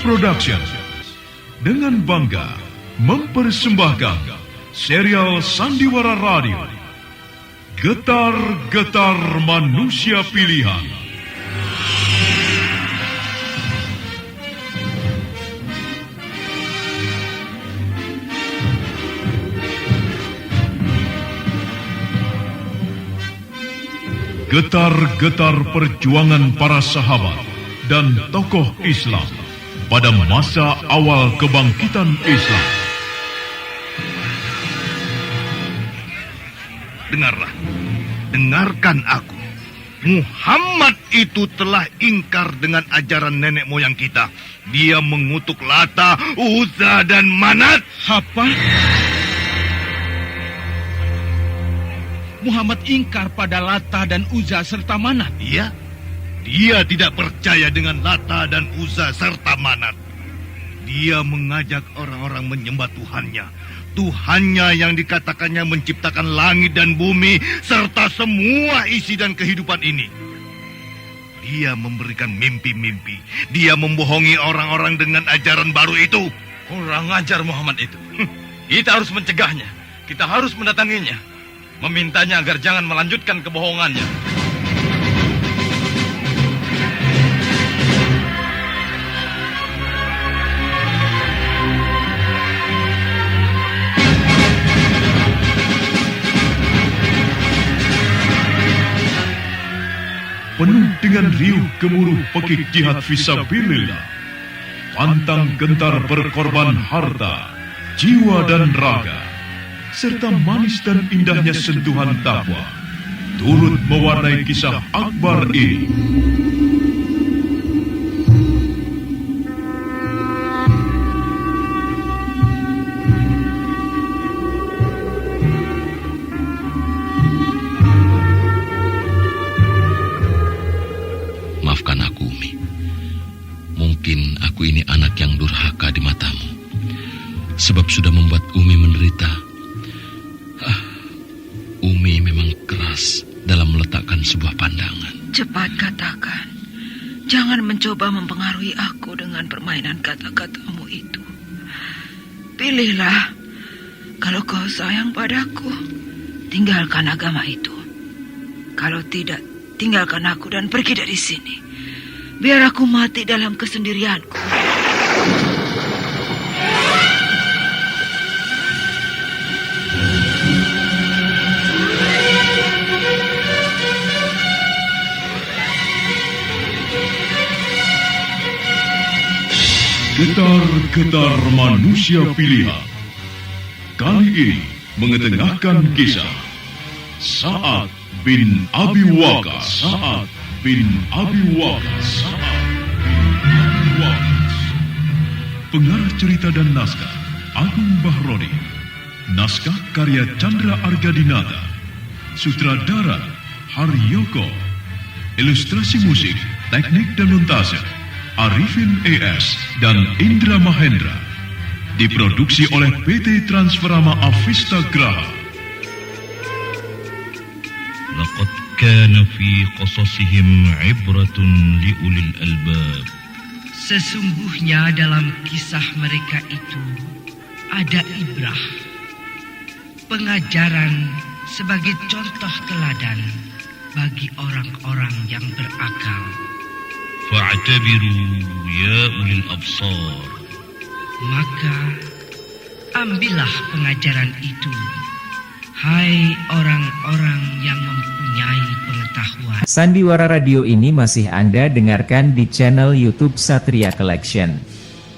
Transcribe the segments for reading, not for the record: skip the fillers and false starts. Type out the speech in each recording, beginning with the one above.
Production dengan bangga mempersembahkan serial Sandiwara Radio Getar-Getar Manusia Pilihan. Getar-getar perjuangan para sahabat dan tokoh Islam pada masa awal kebangkitan Islam. Dengarlah, dengarkan aku. Muhammad itu telah ingkar dengan ajaran nenek moyang kita. Dia mengutuk Lata, Uzza, dan Manat. Apa? Muhammad ingkar pada Lata dan Uzza serta Manat? Iya, dia tidak percaya dengan Lata dan Uzza serta Manat. Dia mengajak orang-orang menyembah Tuhannya. Tuhannya yang dikatakannya menciptakan langit dan bumi serta semua isi dan kehidupan ini. Dia memberikan mimpi-mimpi. Dia membohongi orang-orang dengan ajaran baru itu. Kurang ajar Muhammad itu. Kita harus mencegahnya. Kita harus mendatanginya. Memintanya agar jangan melanjutkan kebohongannya. Penuh dengan riuh gemuruh pekik jihad fisabilillah, pantang gentar berkorban harta, jiwa dan raga, serta manis dan indahnya sentuhan takwa, turut mewarnai kisah akbar ini. Maafkan aku, Umi. Mungkin aku ini anak yang durhaka di matamu, sebab sudah membuat Umi menderita. Umi memang keras dalam meletakkan sebuah pandangan. Cepat katakan. Jangan mencoba mempengaruhi aku dengan permainan kata-katamu itu. Pilihlah. Kalau kau sayang padaku, tinggalkan agama itu. Kalau tidak, tinggalkan aku dan pergi dari sini. Biar aku mati dalam kesendirianku. Getar-getar manusia pilihan. Kali ini mengetengahkan kisah Sa'ad bin Abi Waqqas. Sa'ad bin Abi Waqqas. Sa'ad bin Abi Waqqas. Pengarah cerita dan naskah Agung Bahroni. Naskah karya Chandra Argadinata. Sutradara Haryoko. Ilustrasi musik, teknik dan montase Arifin ES dan Indra Mahendra. Diproduksi oleh PT Transferama Avista Graha. Laqad kana fi qasasihim ibratun liulil albab. Sesungguhnya dalam kisah mereka itu ada ibrah, pengajaran sebagai contoh teladan bagi orang-orang yang berakal. Fa'tabiru ya ulil absar. Maka ambillah pengajaran itu, hai orang-orang yang mempunyai pengetahuan. Sandiwara Radio ini masih Anda dengarkan di channel YouTube Satria Collection.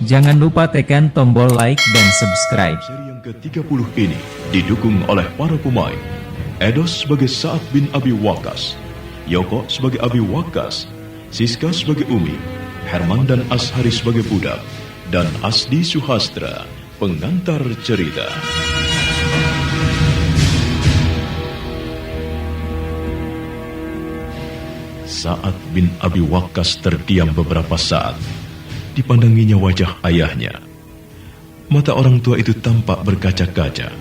Jangan lupa tekan tombol like dan subscribe. Seri yang ke-30 ini didukung oleh para pemain. Edos sebagai Sa'ad bin Abi Waqqas, Yoko sebagai Abi Waqqas, Siska sebagai Umi, Herman dan Ashari sebagai budak, dan Asdi Suhastra, pengantar cerita. Sa'ad bin Abi Waqqas terdiam beberapa saat. Dipandanginya wajah ayahnya. Mata orang tua itu tampak berkaca-kaca.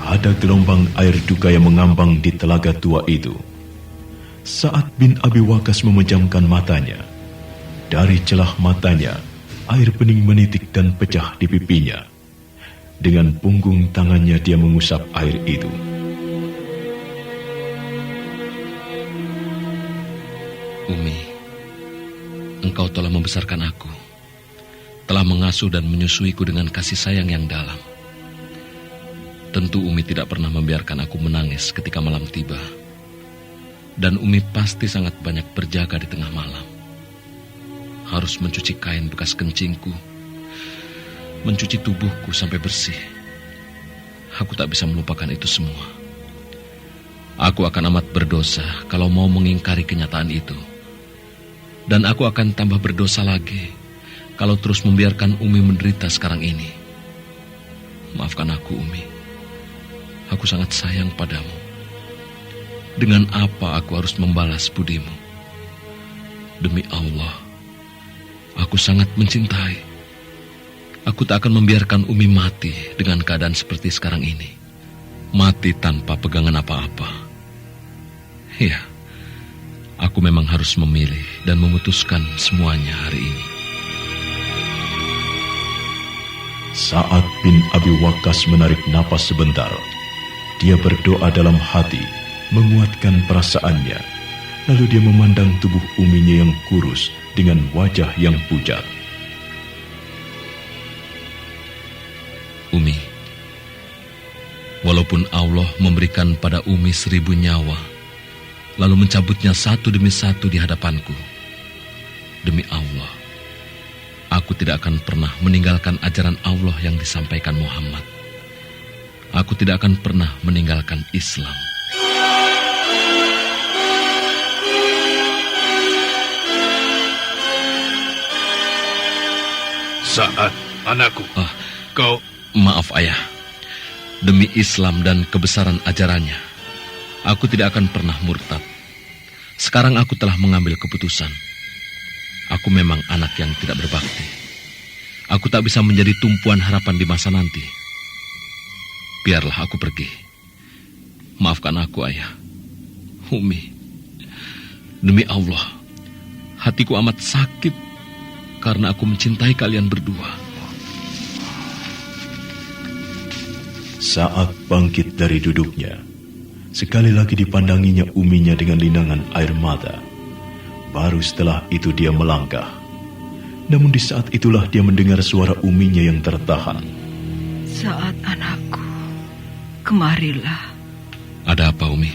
Ada gelombang air duka yang mengambang di telaga tua itu. Sa'ad bin Abi Waqqas memejamkan matanya. Dari celah matanya air bening menitik dan pecah di pipinya. Dengan punggung tangannya dia mengusap air itu. Umi, engkau telah membesarkan aku, telah mengasuh dan menyusuiku dengan kasih sayang yang dalam. Tentu Umi tidak pernah membiarkan aku menangis ketika malam tiba. Dan Umi pasti sangat banyak berjaga di tengah malam. Harus mencuci kain bekas kencingku, mencuci tubuhku sampai bersih. Aku tak bisa melupakan itu semua. Aku akan amat berdosa kalau mau mengingkari kenyataan itu. Dan aku akan tambah berdosa lagi kalau terus membiarkan Umi menderita sekarang ini. Maafkan aku, Umi. Aku sangat sayang padamu. Dengan apa aku harus membalas budimu? Demi Allah, aku sangat mencintai. Aku tak akan membiarkan Umi mati dengan keadaan seperti sekarang ini. Mati tanpa pegangan apa-apa. Ya, aku memang harus memilih dan memutuskan semuanya hari ini. Sa'ad bin Abi Waqqas menarik napas sebentar. Dia berdoa dalam hati, menguatkan perasaannya. Lalu dia memandang tubuh Uminya yang kurus dengan wajah yang pucat. Umi, walaupun Allah memberikan pada Umi 1000 nyawa, lalu mencabutnya satu demi satu di hadapanku, demi Allah, aku tidak akan pernah meninggalkan ajaran Allah yang disampaikan Muhammad. Aku tidak akan pernah meninggalkan Islam. Sa'ad, anakku, kau... Maaf ayah, demi Islam dan kebesaran ajarannya, aku tidak akan pernah murtad. Sekarang aku telah mengambil keputusan. Aku memang anak yang tidak berbakti. Aku tak bisa menjadi tumpuan harapan di masa nanti. Biarlah aku pergi. Maafkan aku, ayah. Umi, demi Allah, hatiku amat sakit karena aku mencintai kalian berdua. Saat bangkit dari duduknya, sekali lagi dipandanginya Uminya dengan linangan air mata. Baru setelah itu dia melangkah. Namun di saat itulah dia mendengar suara Uminya yang tertahan. Saat anakku, kemarilah. Ada apa, Umi?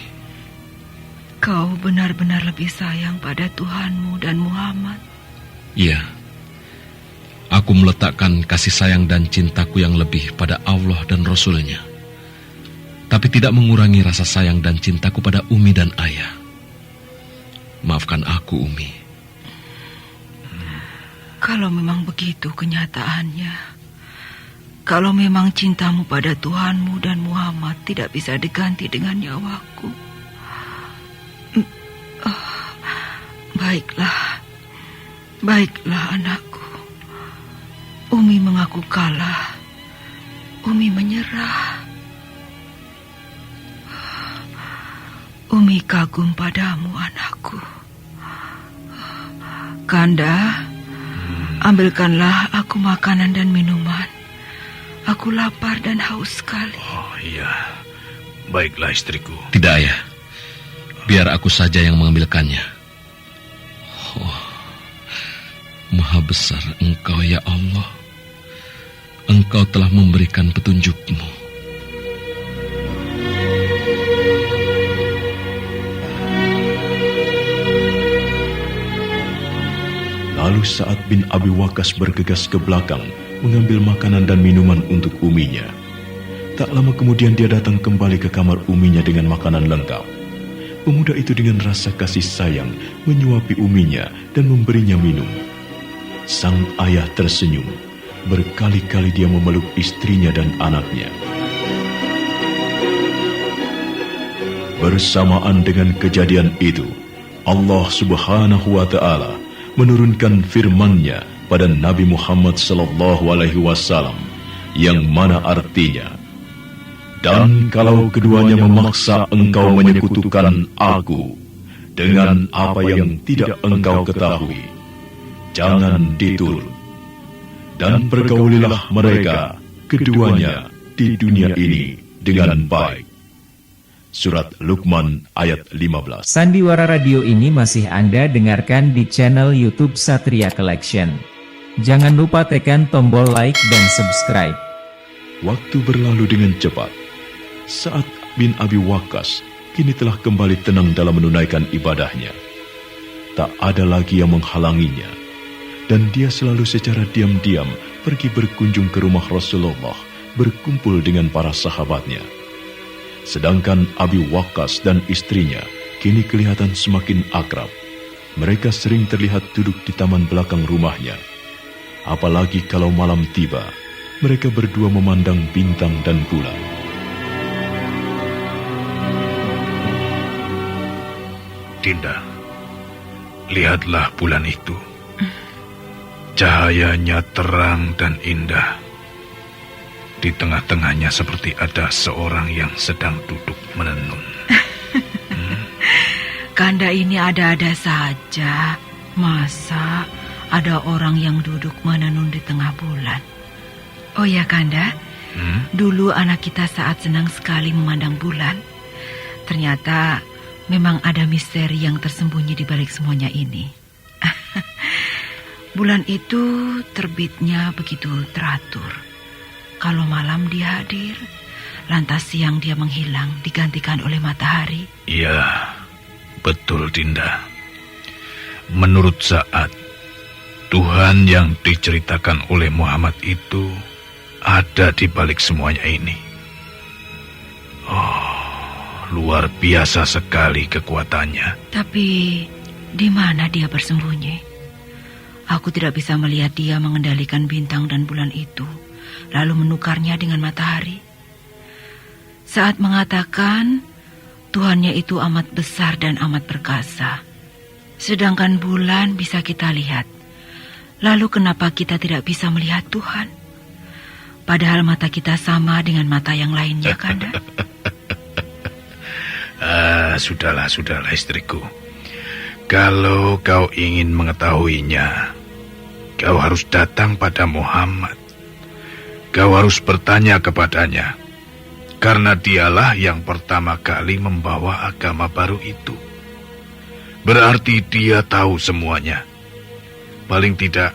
Kau benar-benar lebih sayang pada Tuhanmu dan Muhammad. Iya. Aku meletakkan kasih sayang dan cintaku yang lebih pada Allah dan Rasul-Nya. Tapi tidak mengurangi rasa sayang dan cintaku pada Umi dan ayah. Maafkan aku, Umi. Kalau memang begitu kenyataannya, kalau memang cintamu pada Tuhanmu dan Muhammad tidak bisa diganti dengan nyawaku, baiklah anakku. Umi mengaku kalah. Umi menyerah. Umi kagum padamu, anakku. Kanda, ambilkanlah aku makanan dan minuman. Aku lapar dan haus sekali. Oh iya, baiklah istriku. Tidak, ayah. Biar aku saja yang mengambilkannya. Oh, Maha besar Engkau, ya Allah. Engkau telah memberikan petunjuk-Mu. Lalu Sa'ad bin Abi Waqqas bergegas ke belakang, mengambil makanan dan minuman untuk Uminya. Tak lama kemudian dia datang kembali ke kamar Uminya dengan makanan lengkap. Pemuda itu dengan rasa kasih sayang menyuapi Uminya dan memberinya minum. Sang ayah tersenyum. Berkali-kali dia memeluk istrinya dan anaknya. Bersamaan dengan kejadian itu, Allah Subhanahu wa Ta'ala menurunkan firman-Nya pada Nabi Muhammad SAW yang mana artinya, dan kalau keduanya memaksa engkau menyekutukan aku dengan apa yang tidak engkau ketahui, jangan diturut. dan pergaulilah mereka keduanya di dunia ini dengan baik. Surat Luqman ayat 15. Sandiwara radio ini masih Anda dengarkan di channel YouTube Satria Collection. Jangan lupa tekan tombol like dan subscribe. Waktu berlalu dengan cepat. Sa'ad bin Abi Waqqas kini telah kembali tenang dalam menunaikan ibadahnya. Tak ada lagi yang menghalanginya. Dan dia selalu secara diam-diam pergi berkunjung ke rumah Rasulullah, berkumpul dengan para sahabatnya. Sedangkan Abi Waqqas dan istrinya kini kelihatan semakin akrab. Mereka sering terlihat duduk di taman belakang rumahnya. Apalagi kalau malam tiba, mereka berdua memandang bintang dan bulan. Dinda, lihatlah bulan itu. Cahayanya terang dan indah. Di tengah-tengahnya seperti ada seorang yang sedang duduk menenun. Kanda ini ada-ada saja. Masa ada orang yang duduk menenun di tengah bulan? Oh ya Kanda, dulu anak kita saat senang sekali memandang bulan. Ternyata memang ada misteri yang tersembunyi di balik semuanya ini. Bulan itu terbitnya begitu teratur. Kalau malam dia hadir, lantas siang dia menghilang digantikan oleh matahari. Iya, betul Dinda. Menurut Sa'ad, Tuhan yang diceritakan oleh Muhammad itu ada di balik semuanya ini. Oh, luar biasa sekali kekuatannya. Tapi di mana dia bersembunyi? Aku tidak bisa melihat dia mengendalikan bintang dan bulan itu, lalu menukarnya dengan matahari. Saat mengatakan Tuhannya itu amat besar dan amat perkasa, sedangkan bulan bisa kita lihat. Lalu kenapa kita tidak bisa melihat Tuhan? Padahal mata kita sama dengan mata yang lainnya, Kanda. Sudahlah istriku. Kalau kau ingin mengetahuinya, kau harus datang pada Muhammad. Kau harus bertanya kepadanya, karena dialah yang pertama kali membawa agama baru itu. Berarti dia tahu semuanya. Paling tidak,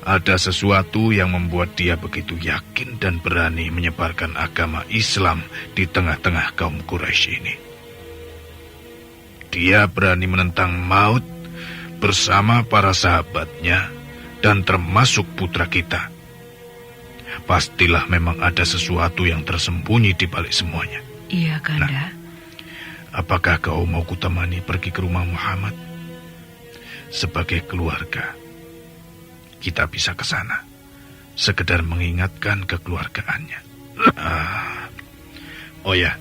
ada sesuatu yang membuat dia begitu yakin dan berani menyebarkan agama Islam di tengah-tengah kaum Quraisy ini. Dia berani menentang maut bersama para sahabatnya dan termasuk putra kita. Pastilah memang ada sesuatu yang tersembunyi di balik semuanya. Iya, Kanda. Nah, apakah kau mau kutemani pergi ke rumah Muhammad? Sebagai keluarga, kita bisa ke sana, sekedar mengingatkan kekeluargaannya. Oh ya,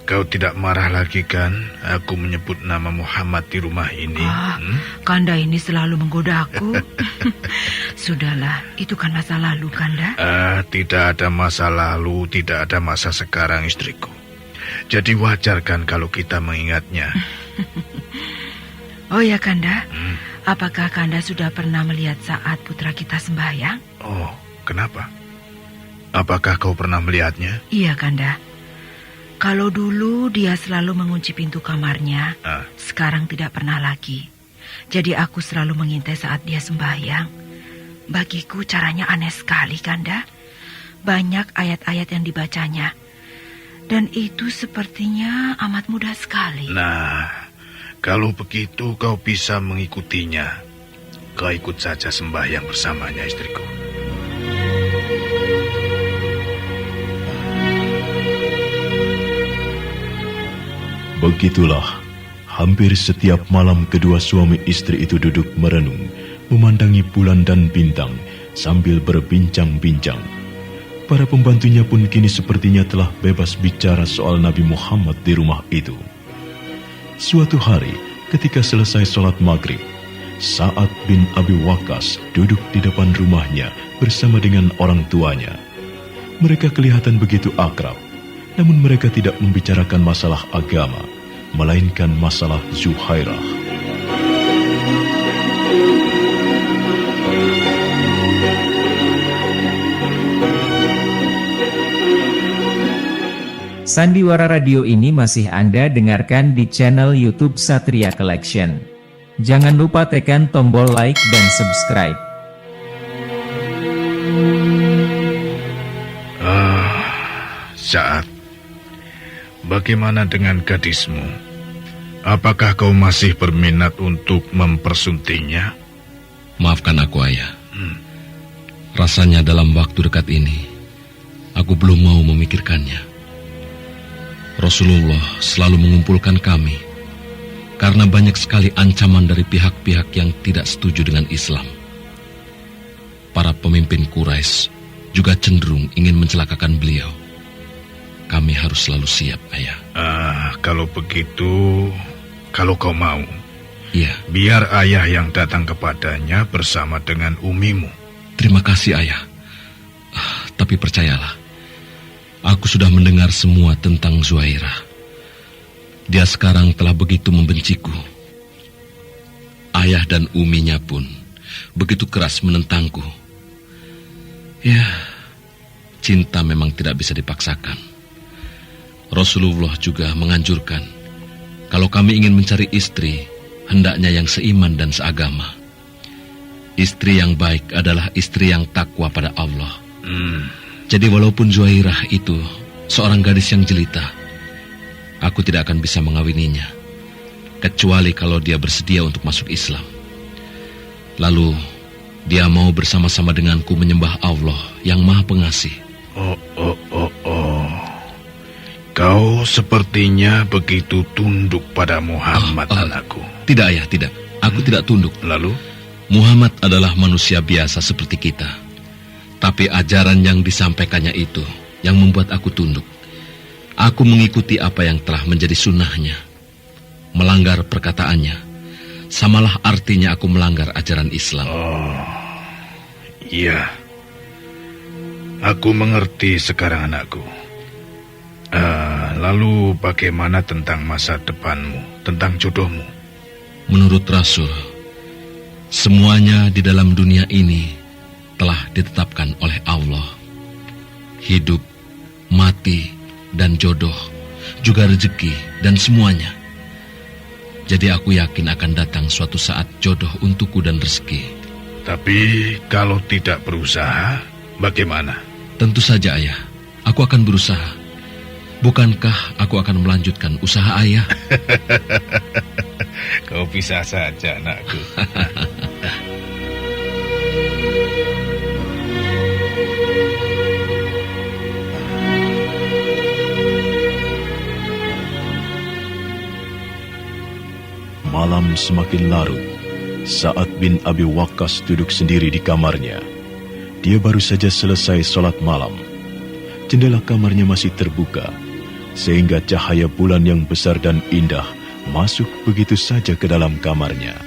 kau tidak marah lagi kan aku menyebut nama Muhammad di rumah ini? Kanda ini selalu menggoda aku. Sudahlah, itu kan masa lalu, Kanda. Tidak ada masa lalu, tidak ada masa sekarang, istriku. Jadi wajar kan kalau kita mengingatnya. Oh ya, Kanda. Apakah Kanda sudah pernah melihat saat putra kita sembahyang? Oh, kenapa? Apakah kau pernah melihatnya? Iya, Kanda. Kalau dulu dia selalu mengunci pintu kamarnya, sekarang tidak pernah lagi. Jadi aku selalu mengintai saat dia sembahyang. Bagiku caranya aneh sekali, Kanda. Banyak ayat-ayat yang dibacanya. Dan itu sepertinya amat mudah sekali. Nah, kalau begitu kau bisa mengikutinya. Kau ikut saja sembahyang bersamanya, istriku. Begitulah, hampir setiap malam kedua suami istri itu duduk merenung, memandangi bulan dan bintang sambil berbincang-bincang. Para pembantunya pun kini sepertinya telah bebas bicara soal Nabi Muhammad di rumah itu. Suatu hari, ketika selesai sholat maghrib, Sa'ad bin Abi Waqqas duduk di depan rumahnya bersama dengan orang tuanya. Mereka kelihatan begitu akrab, namun mereka tidak membicarakan masalah agama, melainkan masalah Zuhairah. Sandiwara Radio ini masih Anda dengarkan di channel YouTube Satria Collection. Jangan lupa tekan tombol like dan subscribe. Saat, bagaimana dengan gadismu? Apakah kau masih berminat untuk mempersuntingnya? Maafkan aku, Ayah. Rasanya dalam waktu dekat ini, aku belum mau memikirkannya. Rasulullah selalu mengumpulkan kami karena banyak sekali ancaman dari pihak-pihak yang tidak setuju dengan Islam. Para pemimpin Quraisy juga cenderung ingin mencelakakan beliau. Kami harus selalu siap, Ayah. Kalau begitu, kalau kau mau, Iya. biar ayah yang datang kepadanya bersama dengan umimu. Terima kasih, Ayah. Tapi percayalah, aku sudah mendengar semua tentang Zuhairah. Dia sekarang telah begitu membenciku. Ayah dan uminya pun begitu keras menentangku. Ya, cinta memang tidak bisa dipaksakan. Rasulullah juga menganjurkan, kalau kami ingin mencari istri, hendaknya yang seiman dan seagama. Istri yang baik adalah istri yang takwa pada Allah. Jadi walaupun Zuhairah itu seorang gadis yang jelita, aku tidak akan bisa mengawininya, kecuali kalau dia bersedia untuk masuk Islam. Lalu dia mau bersama-sama denganku menyembah Allah yang Maha Pengasih. Kau sepertinya begitu tunduk pada Muhammad, anakku. Tidak, Ayah, tidak. Aku tidak tunduk. Lalu? Muhammad adalah manusia biasa seperti kita. Tapi ajaran yang disampaikannya itu yang membuat aku tunduk. Aku mengikuti apa yang telah menjadi sunnahnya. Melanggar perkataannya, samalah artinya aku melanggar ajaran Islam. Iya. Aku mengerti sekarang, anakku. Lalu bagaimana tentang masa depanmu, tentang jodohmu? Menurut Rasul, semuanya di dalam dunia ini telah ditetapkan oleh Allah. Hidup, mati, dan jodoh, juga rezeki, dan semuanya. Jadi aku yakin akan datang suatu saat jodoh untukku dan rezeki. Tapi kalau tidak berusaha, bagaimana? Tentu saja, Ayah. Aku akan berusaha. Bukankah aku akan melanjutkan usaha Ayah? Kau bisa saja, anakku. Malam semakin larut. Sa'ad bin Abi Waqqas duduk sendiri di kamarnya. Dia baru saja selesai sholat malam. Jendela kamarnya masih terbuka, sehingga cahaya bulan yang besar dan indah masuk begitu saja ke dalam kamarnya.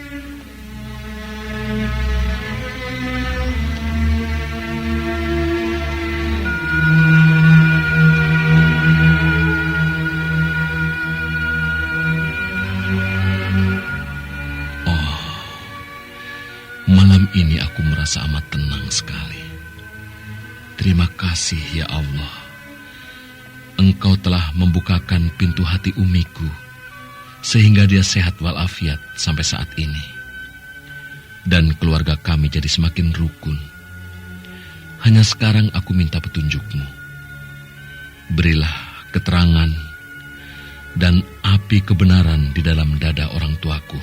Malam ini aku merasa amat tenang sekali. Terima kasih ya Allah. Engkau telah membukakan pintu hati umiku, sehingga dia sehat walafiat sampai saat ini. Dan keluarga kami jadi semakin rukun. Hanya sekarang aku minta petunjukmu. Berilah keterangan dan api kebenaran di dalam dada orang tuaku,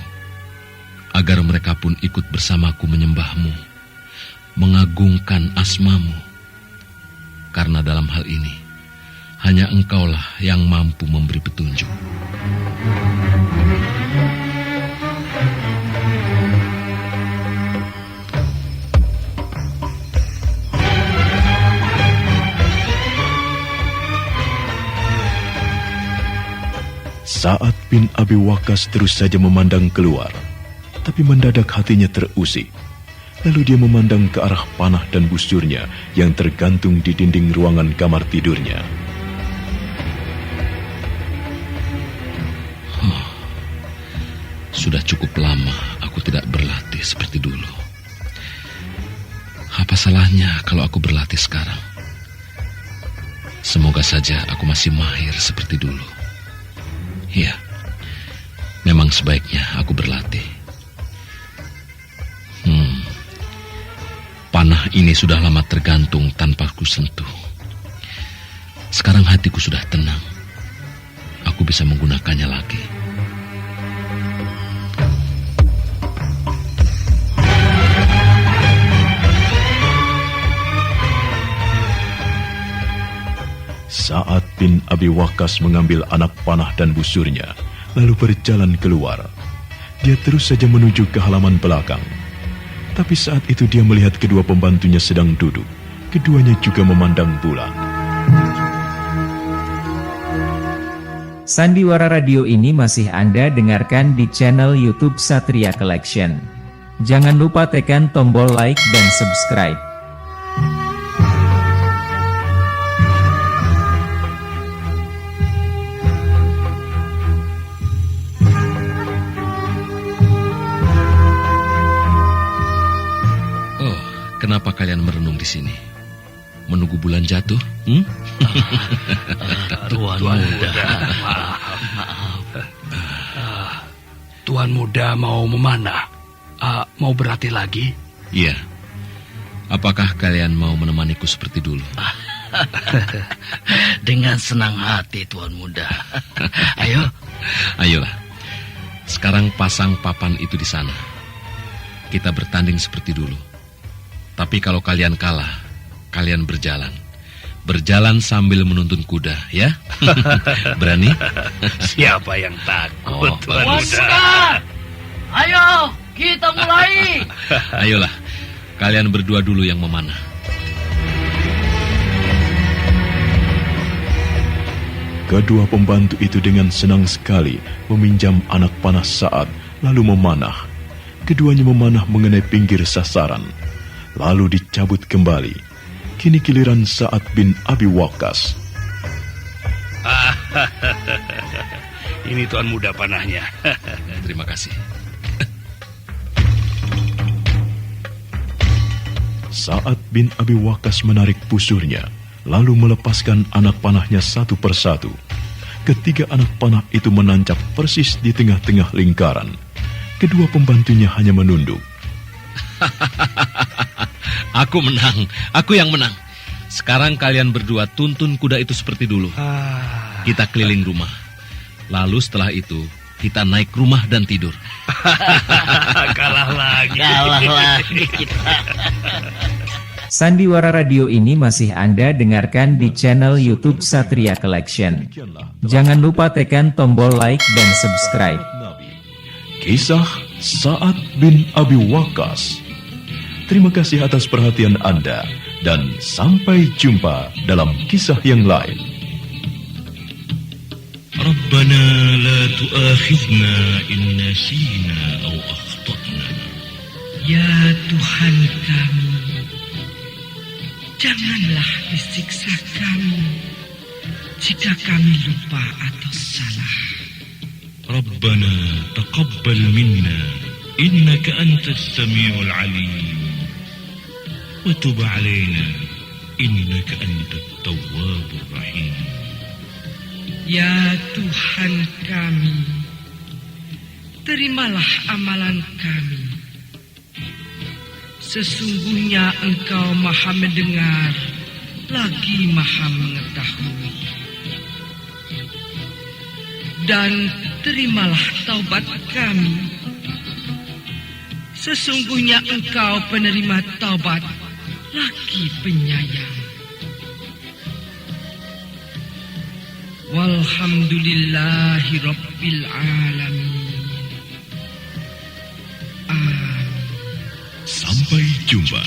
agar mereka pun ikut bersamaku menyembahmu, mengagungkan asmamu. Karena dalam hal ini, hanya engkaulah yang mampu memberi petunjuk. Sa'ad bin Abi Waqqas terus saja memandang keluar, tapi mendadak hatinya terusik. Lalu dia memandang ke arah panah dan busurnya yang tergantung di dinding ruangan kamar tidurnya. Sudah cukup lama aku tidak berlatih seperti dulu. Apa salahnya kalau aku berlatih sekarang? Semoga saja aku masih mahir seperti dulu. Ya, memang sebaiknya aku berlatih. Panah ini sudah lama tergantung tanpa ku sentuh. Sekarang hatiku sudah tenang. Aku bisa menggunakannya lagi. Sa'ad bin Abi Waqqas mengambil anak panah dan busurnya, lalu berjalan keluar. Dia terus saja menuju ke halaman belakang. Tapi saat itu dia melihat kedua pembantunya sedang duduk. Keduanya juga memandang bulan. Sandiwara radio ini masih Anda dengarkan di channel YouTube Satria Collection. Jangan lupa tekan tombol like dan subscribe. Kenapa kalian merenung di sini? Menunggu bulan jatuh? Tuan Muda, maaf. Tuan Muda mau memanah? Mau berlatih lagi? Iya. Apakah kalian mau menemaniku seperti dulu? Dengan senang hati, Tuan Muda. Ayo. Ayolah. Sekarang pasang papan itu di sana. Kita bertanding seperti dulu. Tapi kalau kalian kalah, kalian berjalan. Berjalan sambil menuntun kuda, ya? Berani? Siapa yang takut, Tuan Muda? Ayo, kita mulai. Ayolah, kalian berdua dulu yang memanah. Kedua pembantu itu dengan senang sekali meminjam anak panah Sa'ad, lalu memanah. Keduanya memanah mengenai pinggir sasaran, lalu dicabut kembali. Kini giliran Sa'ad bin Abi Waqqas. Ini Tuan Muda panahnya. Terima kasih. Sa'ad bin Abi Waqqas menarik busurnya, lalu melepaskan anak panahnya satu persatu. Ketiga anak panah itu menancap persis di tengah-tengah lingkaran. Kedua pembantunya hanya menunduk. Aku menang, aku yang menang. Sekarang kalian berdua tuntun kuda itu seperti dulu. Kita keliling rumah. Lalu setelah itu, kita naik rumah dan tidur. Kalah lagi kita. Sandiwara radio ini masih Anda dengarkan di channel YouTube Satria Collection. Jangan lupa tekan tombol like dan subscribe. Kisah Sa'ad bin Abi Waqqas. Terima kasih atas perhatian Anda dan sampai jumpa dalam kisah yang lain. Rabbana la tu'akhidna in nasina aw akhtana. Ya Tuhan kami, janganlah disiksa kami jika kami lupa atau salah. Rabbana taqabbal minna innaka antas samiul alim. وتب علينا إنك أنت التواب الرحيم. Ya Tuhan kami, terimalah amalan kami. Sesungguhnya Engkau Maha mendengar, lagi Maha mengetahui. Dan terimalah taubat kami. Sesungguhnya Engkau penerima taubat, lagi penyayang. Walhamdulillahi Rabbil Alamin. Amin. Sampai jumpa.